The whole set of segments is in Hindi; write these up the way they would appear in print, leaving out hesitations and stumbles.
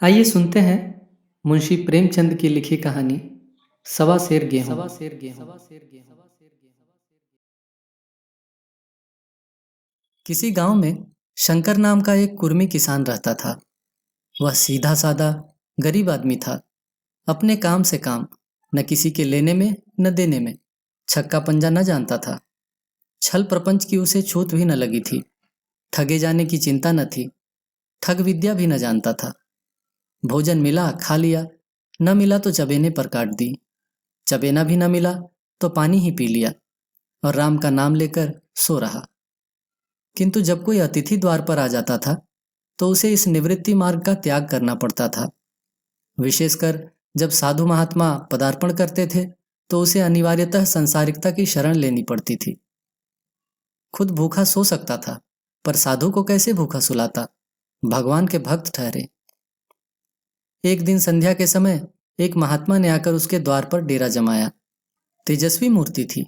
आइए सुनते हैं मुंशी प्रेमचंद की लिखी कहानी सवा सेर गेहूं। किसी गांव में शंकर नाम का एक कुर्मी किसान रहता था। वह सीधा साधा गरीब आदमी था। अपने काम से काम, न किसी के लेने में न देने में, छक्का पंजा न जानता था। छल प्रपंच की उसे छूत भी न लगी थी। ठगे जाने की चिंता न थी। ठग विद्या भी न जानता था। भोजन मिला खा लिया, न मिला तो चबेने पर काट दी। चबेना भी न मिला तो पानी ही पी लिया और राम का नाम लेकर सो रहा। किंतु जब कोई अतिथि द्वार पर आ जाता था तो उसे इस निवृत्ति मार्ग का त्याग करना पड़ता था। विशेषकर जब साधु महात्मा पदार्पण करते थे तो उसे अनिवार्यतः संसारिकता की शरण लेनी पड़ती थी। खुद भूखा सो सकता था, पर साधु को कैसे भूखा सुलाता? भगवान के भक्त ठहरे। एक दिन संध्या के समय एक महात्मा ने आकर उसके द्वार पर डेरा जमाया। तेजस्वी मूर्ति थी।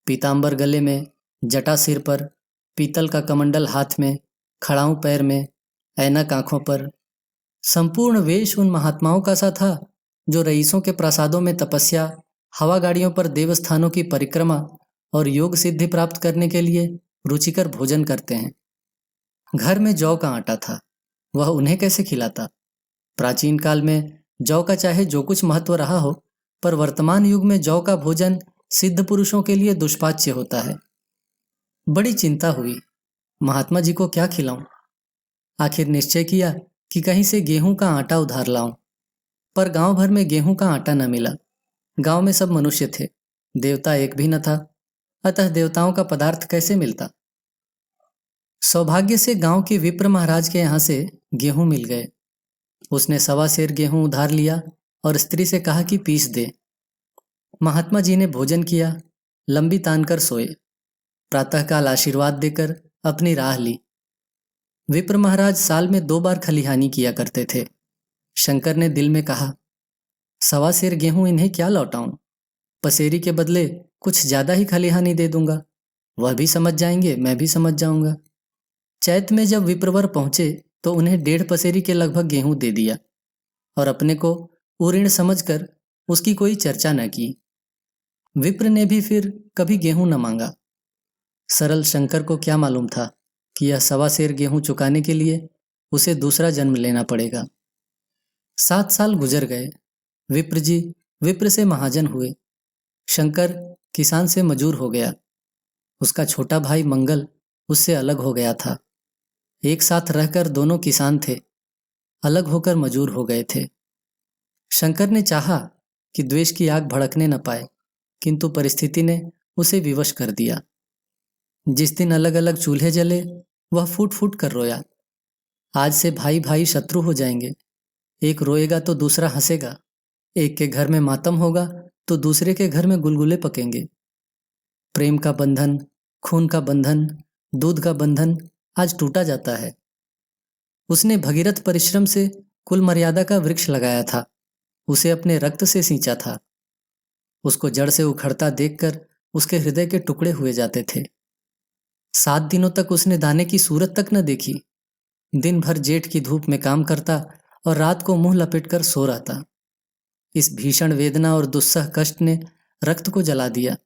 पीतांबर गले में, जटा सिर पर, पीतल का कमंडल हाथ में, खड़ाऊं पैर में, ऐनक आंखों पर। संपूर्ण वेश उन महात्माओं का सा था जो रईसों के प्रासादों में तपस्या, हवा गाड़ियों पर देवस्थानों की परिक्रमा और योग सिद्धि प्राप्त करने के लिए रुचिकर भोजन करते हैं। घर में जौ का आटा था, वह उन्हें कैसे खिलाता? प्राचीन काल में जौ का चाहे जो कुछ महत्व रहा हो, पर वर्तमान युग में जौ का भोजन सिद्ध पुरुषों के लिए दुष्पाच्य होता है। बड़ी चिंता हुई, महात्मा जी को क्या खिलाऊं? आखिर निश्चय किया कि कहीं से गेहूं का आटा उधार लाऊं। पर गांव भर में गेहूं का आटा न मिला। गांव में सब मनुष्य थे, देवता एक भी न था, अतः देवताओं का पदार्थ कैसे मिलता? सौभाग्य से गांव के विप्र महाराज के यहाँ से गेहूं मिल गए। उसने सवा सेर गेहूं उधार लिया और स्त्री से कहा कि पीस दे। महात्मा जी ने भोजन किया, लंबी तान कर सोए। प्रातःकाल आशीर्वाद देकर अपनी राह ली। विप्र महाराज साल में 2 बार खलिहानी किया करते थे। शंकर ने दिल में कहा, सवा सेर गेहूं इन्हें क्या लौटाऊं? पसेरी के बदले कुछ ज्यादा ही खलिहानी दे दूंगा। वह भी समझ जाएंगे, मैं भी समझ जाऊंगा। चैत में जब विप्रवर पहुंचे तो उन्हें 1.5 पसेरी के लगभग गेहूं दे दिया और अपने को उऋण समझकर उसकी कोई चर्चा न की। विप्र ने भी फिर कभी गेहूं न मांगा। सरल शंकर को क्या मालूम था कि यह सवा सेर गेहूं चुकाने के लिए उसे दूसरा जन्म लेना पड़ेगा। 7 साल गुजर गए। विप्र जी विप्र से महाजन हुए। शंकर किसान से मजूर हो गया। उसका छोटा भाई मंगल उससे अलग हो गया था। एक साथ रहकर दोनों किसान थे, अलग होकर मजूर हो गए थे। शंकर ने चाहा कि द्वेष की आग भड़कने न पाए, किंतु परिस्थिति ने उसे विवश कर दिया। जिस दिन अलग अलग चूल्हे जले, वह फूट फूट कर रोया। आज से भाई भाई शत्रु हो जाएंगे। एक रोएगा तो दूसरा हंसेगा। एक के घर में मातम होगा तो दूसरे के घर में गुलगुले पकेंगे। प्रेम का बंधन, खून का बंधन, दूध का बंधन आज टूटा जाता है। उसने भगीरथ परिश्रम से कुल मर्यादा का वृक्ष लगाया था, उसे अपने रक्त से सींचा था। उसको जड़ से उखड़ता देखकर उसके हृदय के टुकड़े हुए जाते थे। 7 दिनों तक उसने दाने की सूरत तक न देखी। दिन भर जेठ की धूप में काम करता और रात को मुंह लपेटकर सो रहता। इस भीषण वेदना और दुस्सह कष्ट ने रक्त को जला दिया,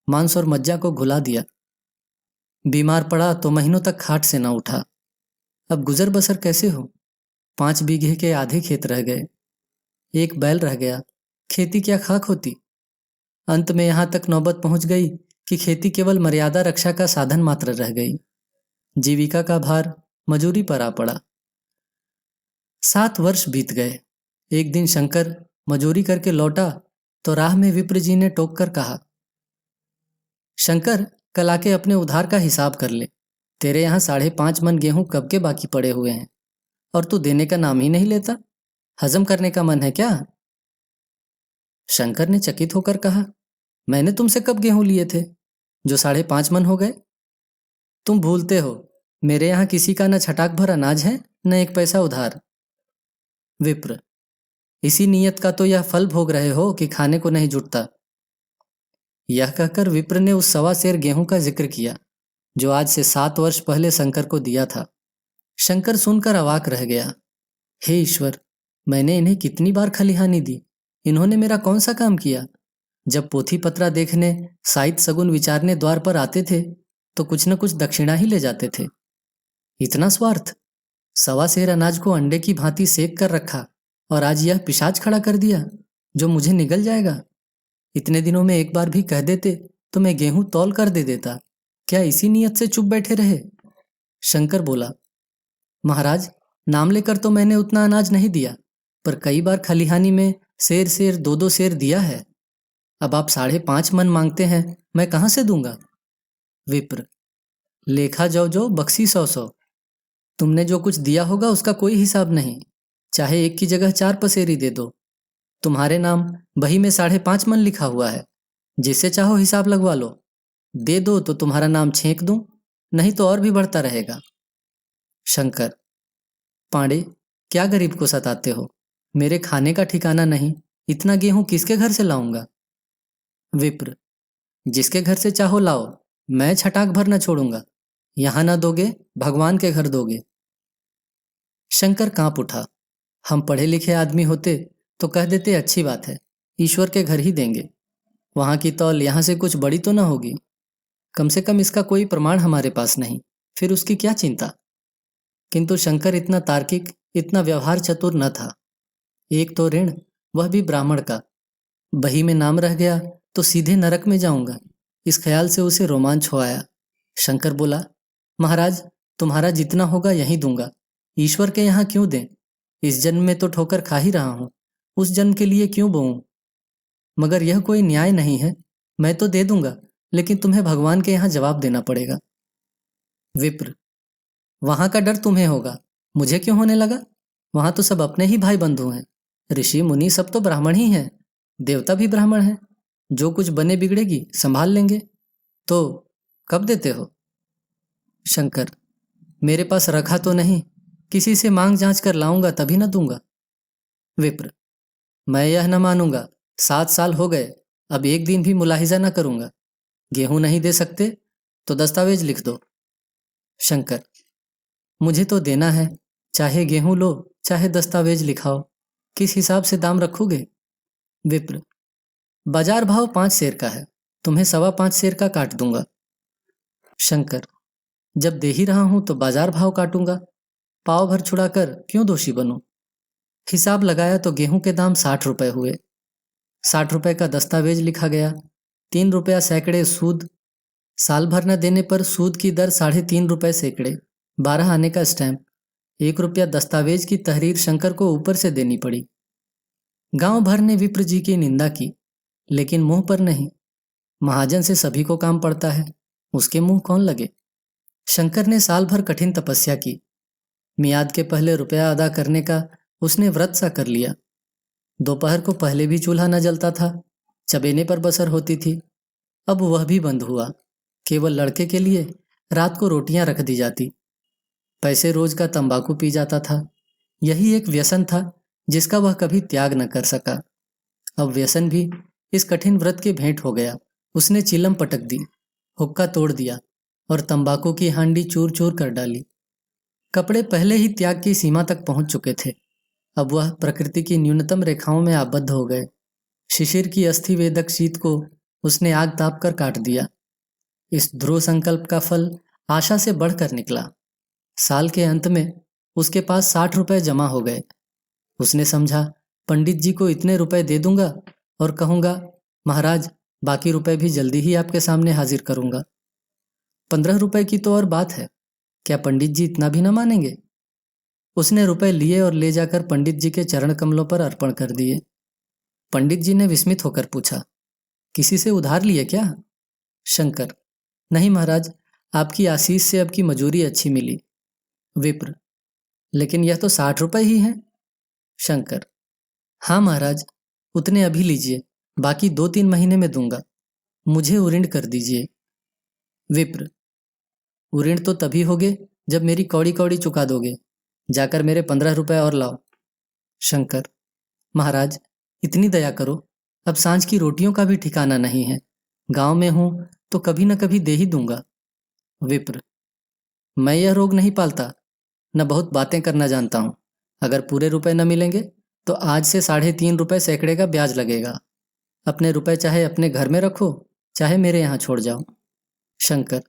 मांस और मज्जा को घुला दिया। बीमार पड़ा तो महीनों तक खाट से न उठा। अब गुजर बसर कैसे हो? 5 बीघे के आधे खेत रह गए। एक बैल रह गया। खेती क्या खाक होती? अंत में यहां तक नौबत पहुंच गई कि खेती केवल मर्यादा रक्षा का साधन मात्र रह गई। जीविका का भार मजूरी पर आ पड़ा। 7 वर्ष बीत गए। एक दिन शंकर मजूरी करके लौटा तो राह में विप्र जी ने टोक कर कहा, शंकर, कल आके अपने उधार का हिसाब कर ले। तेरे यहाँ 5.5 मन गेहूं कब के बाकी पड़े हुए हैं और तू देने का नाम ही नहीं लेता। हजम करने का मन है क्या? शंकर ने चकित होकर कहा, मैंने तुमसे कब गेहूं लिए थे जो 5.5 मन हो गए? तुम भूलते हो, मेरे यहाँ किसी का न छटाक भर अनाज है न 1 पैसा उधार। विप्र, इसी नियत का तो यह फल भोग रहे हो कि खाने को नहीं जुटता। यह कहकर विप्र ने उस सवा सेर गेहूं का जिक्र किया जो आज से 7 वर्ष पहले शंकर को दिया था। शंकर सुनकर अवाक रह गया। हे ईश्वर, मैंने इन्हें कितनी बार खलिहानी दी, इन्होंने मेरा कौन सा काम किया। जब पोथी पत्रा देखने, साइत सगुन विचारने द्वार पर आते थे तो कुछ न कुछ दक्षिणा ही ले जाते थे। इतना स्वार्थ। सवा सेर अनाज को अंडे की भांति सेक कर रखा और आज यह पिशाच खड़ा कर दिया जो मुझे निगल जाएगा। इतने दिनों में एक बार भी कह देते तो मैं गेहूं तौल कर दे देता। क्या इसी नियत से चुप बैठे रहे। शंकर बोला, महाराज, नाम लेकर तो मैंने उतना अनाज नहीं दिया, पर कई बार खलिहानी में सेर सेर 2-2 सेर दिया है। अब आप 5.5 मन मांगते हैं, मैं कहां से दूंगा। विप्र, लेखा जो जो बक्सी 100-100। तुमने जो कुछ दिया होगा उसका कोई हिसाब नहीं, चाहे एक की जगह 4 पसेरी दे दो। तुम्हारे नाम बही में 5.5 मन लिखा हुआ है, जिससे चाहो हिसाब लगवा लो। दे दो तो तुम्हारा नाम छेंक दूं, नहीं तो और भी बढ़ता रहेगा। शंकर, पांडे, क्या गरीब को सताते हो। मेरे खाने का ठिकाना नहीं, इतना गेहूं किसके घर से लाऊंगा। विप्र, जिसके घर से चाहो लाओ, मैं छटाक भर न छोड़ूंगा। यहां ना दोगे, भगवान के घर दोगे। शंकर कांप उठा। हम पढ़े लिखे आदमी होते तो कह देते अच्छी बात है, ईश्वर के घर ही देंगे। वहां की तौल यहां से कुछ बड़ी तो ना होगी। कम से कम इसका कोई प्रमाण हमारे पास नहीं, फिर उसकी क्या चिंता। किंतु शंकर इतना तार्किक, इतना व्यवहार चतुर न था। एक तो ऋण, वह भी ब्राह्मण का। बही में नाम रह गया तो सीधे नरक में जाऊंगा, इस ख्याल से उसे रोमांच हो आया। शंकर बोला, महाराज, तुम्हारा जितना होगा यही दूंगा। ईश्वर के यहाँ क्यों दें। इस जन्म में तो ठोकर खा ही रहा हूं, उस जन्म के लिए क्यों बोऊं। मगर यह कोई न्याय नहीं है। मैं तो दे दूंगा, लेकिन तुम्हें भगवान के यहाँ जवाब देना पड़ेगा। विप्र, वहां का डर तुम्हें होगा, मुझे क्यों होने लगा। वहां तो सब अपने ही भाई बंधु हैं। ऋषि मुनि सब तो ब्राह्मण ही हैं, देवता भी ब्राह्मण हैं। जो कुछ बने बिगड़ेगी संभाल लेंगे। तो कब देते हो। शंकर, मेरे पास रखा तो नहीं, किसी से मांग जांच कर लाऊंगा तभी न दूंगा। विप्र, मैं यह न मानूंगा। 7 साल हो गए, अब एक दिन भी मुलाहिजा न करूंगा। गेहूं नहीं दे सकते तो दस्तावेज लिख दो। शंकर, मुझे तो देना है, चाहे गेहूं लो चाहे दस्तावेज लिखाओ। किस हिसाब से दाम रखोगे। विप्र, बाजार भाव 5 सेर का है, तुम्हें 5.25 सेर का काट दूंगा। शंकर, जब दे ही रहा हूं तो बाजार भाव काटूंगा, पाव भर छुड़ाकर क्यों दोषी बनूं। हिसाब लगाया तो गेहूं के दाम 60 रुपए हुए। 60 रुपए का दस्तावेज लिखा गया, 3 रुपया सैकड़े सूद। साल भर न देने पर सूद की दर 3.5 रुपए सैकड़े, 12 आने का स्टैंप। 1 रुपया दस्तावेज की तहरीर शंकर को ऊपर से देनी पड़ी। गांव भर ने विप्र जी की निंदा की, लेकिन मुंह पर नहीं। महाजन से सभी को काम पड़ता है, उसके मुंह कौन लगे। शंकर ने साल भर कठिन तपस्या की। मियाद के पहले रुपया अदा करने का उसने व्रत सा कर लिया। दोपहर को पहले भी चूल्हा न जलता था, चबेने पर बसर होती थी। अब वह भी बंद हुआ। केवल लड़के के लिए रात को रोटियां रख दी जाती। पैसे रोज का तंबाकू पी जाता था। यही एक व्यसन था जिसका वह कभी त्याग न कर सका। अब व्यसन भी इस कठिन व्रत के भेंट हो गया। उसने चिलम पटक दी, हुक्का तोड़ दिया और तंबाकू की हांडी चूर चूर कर डाली। कपड़े पहले ही त्याग की सीमा तक पहुंच चुके थे। अब वह प्रकृति की न्यूनतम रेखाओं में आबद्ध हो गए। शिशिर की अस्थि वेदक शीत को उसने आग ताप कर काट दिया। इस ध्रुव संकल्प का फल आशा से बढ़कर निकला। साल के अंत में उसके पास 60 रुपए जमा हो गए। उसने समझा, पंडित जी को इतने रुपए दे दूंगा और कहूंगा, महाराज, बाकी रुपए भी जल्दी ही आपके सामने हाजिर करूंगा। 15 रुपए की तो और बात है, क्या पंडित जी इतना भी न मानेंगे। उसने रुपए लिए और ले जाकर पंडित जी के चरण कमलों पर अर्पण कर दिए। पंडित जी ने विस्मित होकर पूछा, किसी से उधार लिए क्या। शंकर, नहीं महाराज, आपकी आशीष से अब की मजूरी अच्छी मिली। विप्र, लेकिन यह तो 60 रुपए ही हैं। शंकर, हाँ महाराज, उतने अभी लीजिए, बाकी 2-3 महीने में दूंगा। मुझे उऋण कर दीजिए। विप्र, उऋण तो तभी होगे जब मेरी कौड़ी कौड़ी चुका दोगे। जाकर मेरे 15 रुपए और लाओ। शंकर, महाराज, इतनी दया करो, अब सांझ की रोटियों का भी ठिकाना नहीं है। गांव में हूं तो कभी न कभी दे ही दूंगा। विप्र, मैं यह रोग नहीं पालता, न बहुत बातें करना जानता हूं। अगर पूरे रुपए न मिलेंगे तो आज से 3.5 रुपए सैकड़े का ब्याज लगेगा। अपने रुपए चाहे अपने घर में रखो, चाहे मेरे यहाँ छोड़ जाओ। शंकर,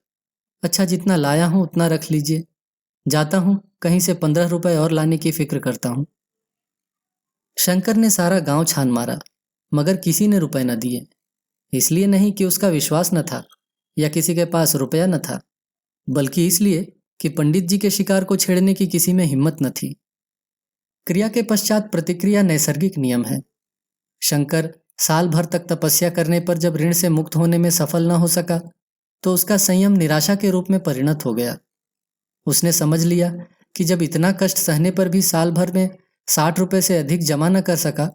अच्छा जितना लाया हूँ उतना रख लीजिए, जाता हूँ, कहीं से 15 रुपए और लाने की फिक्र करता हूँ। शंकर ने सारा गांव छान मारा, मगर किसी ने रुपए न दिए। इसलिए नहीं कि उसका विश्वास न था या किसी के पास रुपया न था, बल्कि इसलिए कि पंडित जी के शिकार को छेड़ने की किसी में हिम्मत न थी। क्रिया के पश्चात प्रतिक्रिया नैसर्गिक नियम है। शंकर साल भर तक तपस्या करने पर जब ऋण से मुक्त होने में सफल न हो सका, तो उसका संयम निराशा के रूप में परिणत हो गया। उसने समझ लिया कि जब इतना कष्ट सहने पर भी साल भर में 60 रुपए से अधिक जमा न कर सका,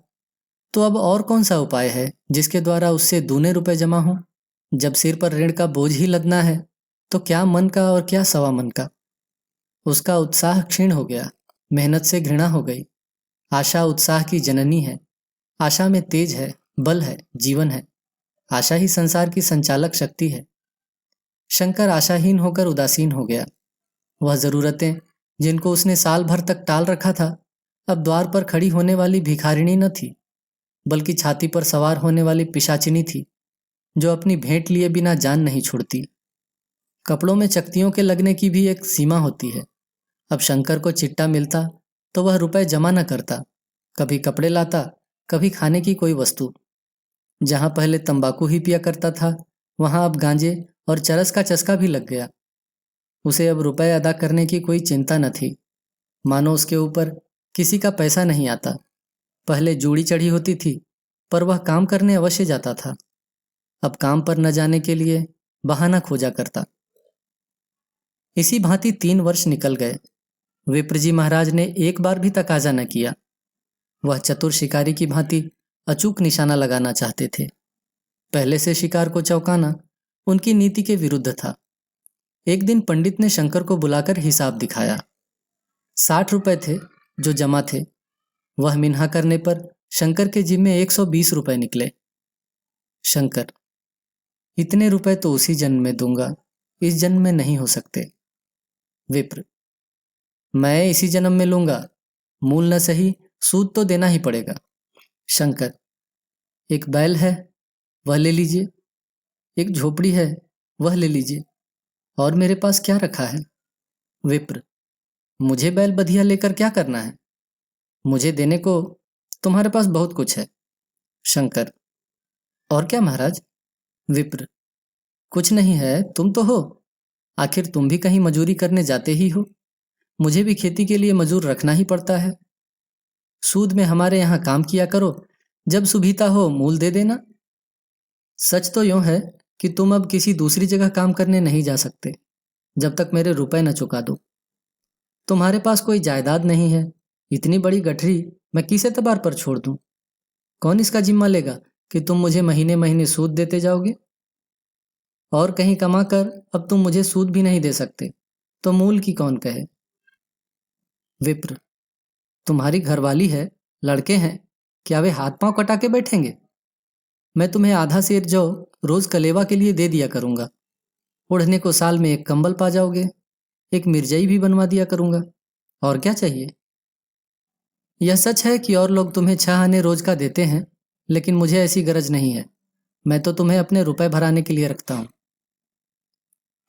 तो अब और कौन सा उपाय है जिसके द्वारा उससे दूने रुपए जमा हों। जब सिर पर ऋण का बोझ ही लदना है, तो क्या मन का और क्या सवा मन का। उसका उत्साह क्षीण हो गया, मेहनत से घृणा हो गई। आशा उत्साह की जननी है। आशा में तेज है, बल है, जीवन है। आशा ही संसार की संचालक शक्ति है। शंकर आशाहीन होकर उदासीन हो गया। वह जरूरतें जिनको उसने साल भर तक टाल रखा था, अब द्वार पर खड़ी होने वाली भिखारिणी न थी, बल्कि छाती पर सवार होने वाली पिशाचिनी थी, जो अपनी भेंट लिए बिना जान नहीं छोड़ती। कपड़ों में चकतियों के लगने की भी एक सीमा होती है। अब शंकर को चिट्टा मिलता तो वह रुपए जमा न करता, कभी कपड़े लाता, कभी खाने की कोई वस्तु। जहां पहले तंबाकू ही पिया करता था, वहां अब गांजे और चरस का चस्का भी लग गया। उसे अब रुपए अदा करने की कोई चिंता न थी, मानो उसके ऊपर किसी का पैसा नहीं आता। पहले जूड़ी चढ़ी होती थी, पर वह काम करने अवश्य जाता था। अब काम पर न जाने के लिए बहाना खोजा करता। इसी भांति 3 वर्ष निकल गए। विप्रजी महाराज ने एक बार भी तकाजा न किया। वह चतुर शिकारी की भांति अचूक निशाना लगाना चाहते थे। पहले से शिकार को चौंकाना उनकी नीति के विरुद्ध था। एक दिन पंडित ने शंकर को बुलाकर हिसाब दिखाया। 60 रुपए थे जो जमा थे। वह मिन्हा करने पर शंकर के जिम्मे 120 रुपए निकले। शंकर, इतने रुपए तो उसी जन्म में दूंगा, इस जन्म में नहीं हो सकते। विप्र, मैं इसी जन्म में लूंगा, मूल न सही सूद तो देना ही पड़ेगा। शंकर, एक बैल है, वह ले लीजिए। एक झोपड़ी है, वह ले लीजिए। और मेरे पास क्या रखा है? विप्र, मुझे बैल बधिया लेकर क्या करना है? मुझे देने को तुम्हारे पास बहुत कुछ है। शंकर, और क्या महाराज? विप्र, कुछ नहीं है, तुम तो हो। आखिर तुम भी कहीं मजूरी करने जाते ही हो। मुझे भी खेती के लिए मजूर रखना ही पड़ता है। सूद में हमारे यहाँ काम किया करो, जब सुविधा हो मूल दे देना। सच तो यूं है कि तुम अब किसी दूसरी जगह काम करने नहीं जा सकते जब तक मेरे रुपए न चुका दो। तुम्हारे पास कोई जायदाद नहीं है। इतनी बड़ी गठरी मैं किस एतबार पर छोड़ दूं? कौन इसका जिम्मा लेगा कि तुम मुझे महीने महीने सूद देते जाओगे? और कहीं कमा कर अब तुम मुझे सूद भी नहीं दे सकते, तो मूल की कौन कहे? विप्र, तुम्हारी घरवाली है, लड़के हैं, क्या वे हाथ पांव कटा के बैठेंगे? मैं तुम्हें आधा सेर जौ रोज कलेवा के लिए दे दिया करूंगा। ओढ़ने को साल में एक कंबल पा जाओगे। एक मिर्जाई भी बनवा दिया करूंगा। और क्या चाहिए? यह सच है कि और लोग तुम्हें 6 आने रोज का देते हैं, लेकिन मुझे ऐसी गरज नहीं है। मैं तो तुम्हें अपने रुपए भराने के लिए रखता हूं।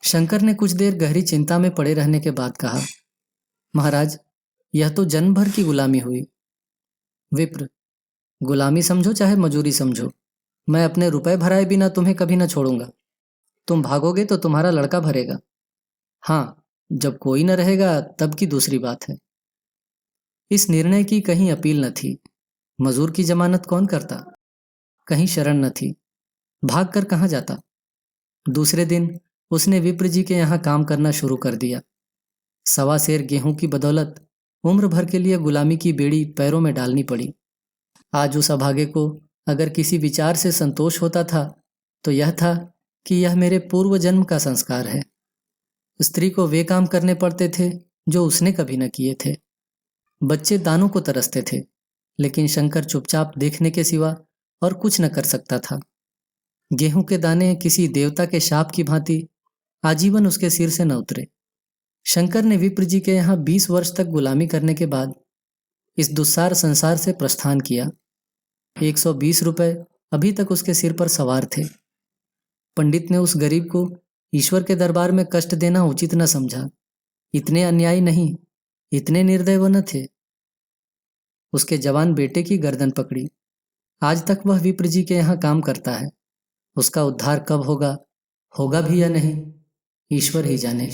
शंकर ने कुछ देर गहरी चिंता में पड़े रहने के बाद कहा, महाराज, यह तो जन्म भर की गुलामी हुई। विप्र, गुलामी समझो चाहे मजूरी समझो, मैं अपने रुपए भराए बिना तुम्हें कभी न छोड़ूंगा। तुम भागोगे तो तुम्हारा लड़का भरेगा। हाँ, जब कोई न रहेगा तब की दूसरी बात है। इस निर्णय की कहीं अपील न थी। मजूर की जमानत कौन करता? कहीं शरण न थी। भाग कर कहाँ जाता? दूसरे दिन उसने विप्र जी के यहाँ काम करना शुरू कर दिया। 1.25 सेर गेहूं की बदौलत उम्र भर के लिए गुलामी की बेड़ी पैरों में डालनी पड़ी। आज उस अभागे को अगर किसी विचार से संतोष होता था, तो यह था कि यह मेरे पूर्व जन्म का संस्कार है। स्त्री को वे काम करने पड़ते थे जो उसने कभी न किए थे। बच्चे दानों को तरसते थे, लेकिन शंकर चुपचाप देखने के सिवा और कुछ न कर सकता था। गेहूं के दाने किसी देवता के शाप की भांति आजीवन उसके सिर से न उतरे। शंकर ने विप्र जी के यहाँ 20 वर्ष तक गुलामी करने के बाद इस दुस्सार संसार से प्रस्थान किया। 120 रुपए अभी तक उसके सिर पर सवार थे। पंडित ने उस गरीब को ईश्वर के दरबार में कष्ट देना उचित न समझा। इतने अन्यायी नहीं, इतने निर्दय वो न थे। उसके जवान बेटे की गर्दन पकड़ी। आज तक वह विप्र जी के यहाँ काम करता है। उसका उद्धार कब होगा, होगा भी या नहीं, ईश्वर ही जाने।